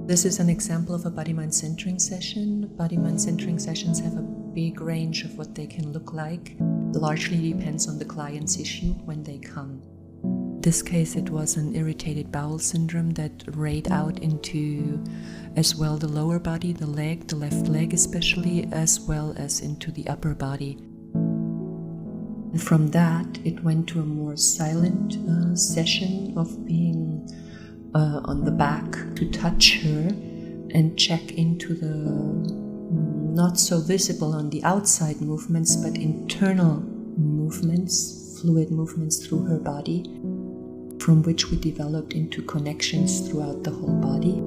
This is an example of a body-mind centering session. Body-mind centering sessions have a big range of what they can look like. It largely depends on the client's issue when they come. In this case, it was an irritated bowel syndrome that rayed out into as well the lower body, the leg, the left leg especially, as well as into the upper body. And from that, it went to a more silent session of being on the back to touch her and check into the not so visible on the outside movements, but internal movements, fluid movements through her body, from which we developed into connections throughout the whole body.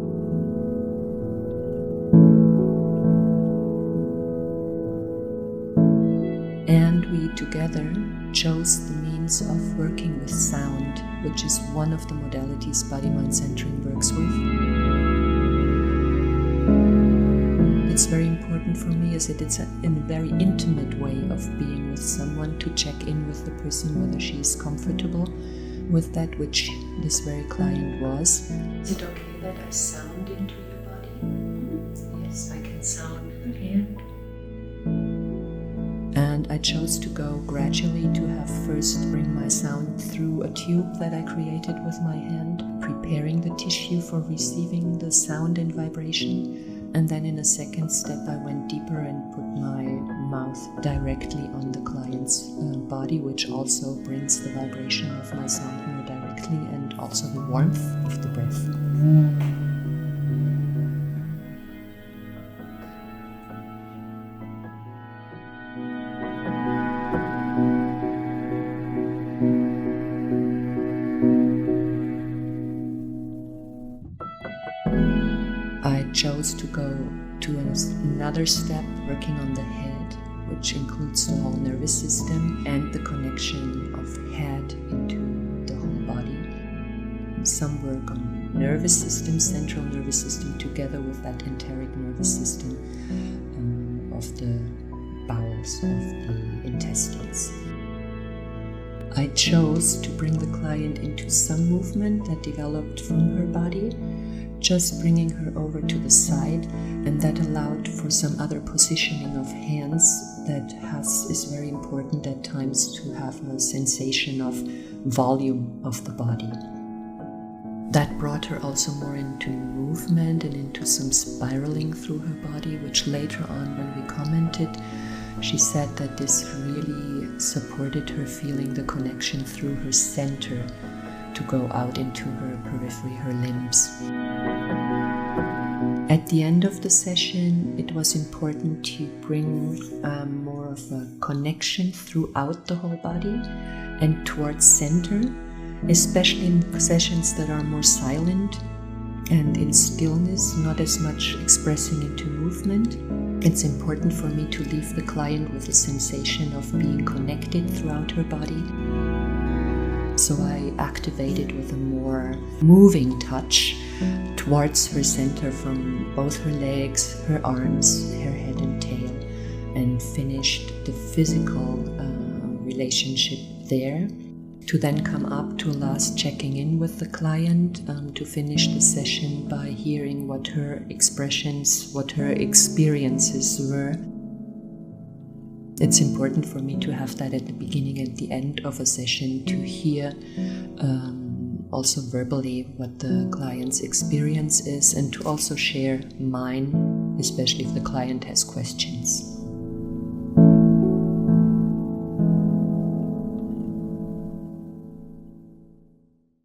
And we together chose the means of working with sound, which is one of the modalities body-mind centering works with. It's very important for me as it's a very intimate way of being with someone, to check in with the person whether she is comfortable with that, which this very client was. Is it okay that I sound into your body? Yes, I can sound here. And I chose to go gradually to have first bring my sound through a tube that I created with my hand, preparing the tissue for receiving the sound and vibration. And then in a second step, I went deeper and put my mouth directly on the client's body, which also brings the vibration of my sound more directly and also the warmth of the breath. I chose to go to another step, working on the head, which includes the whole nervous system and the connection of head into the whole body. Some work on nervous system, central nervous system, together with that enteric nervous system of the bowels, of the intestines. I chose to bring the client into some movement that developed from her body, just bringing her over to the side, and that allowed for some other positioning of hands that is very important at times to have a sensation of volume of the body. That brought her also more into movement and into some spiraling through her body, which later on when we commented, she said that this really supported her feeling the connection through her center to go out into her periphery, her limbs. At the end of the session, it was important to bring more of a connection throughout the whole body and towards center, especially in sessions that are more silent and in stillness, not as much expressing into movement. It's important for me to leave the client with a sensation of being connected throughout her body. So I activated with a more moving touch towards her center from both her legs, her arms, her head and tail, and finished the physical relationship there, to then come up to a last checking in with the client, to finish the session by hearing what her expressions, what her experiences were. It's important for me to have that at the beginning and the end of a session, to hear also verbally what the client's experience is, and to also share mine, especially if the client has questions.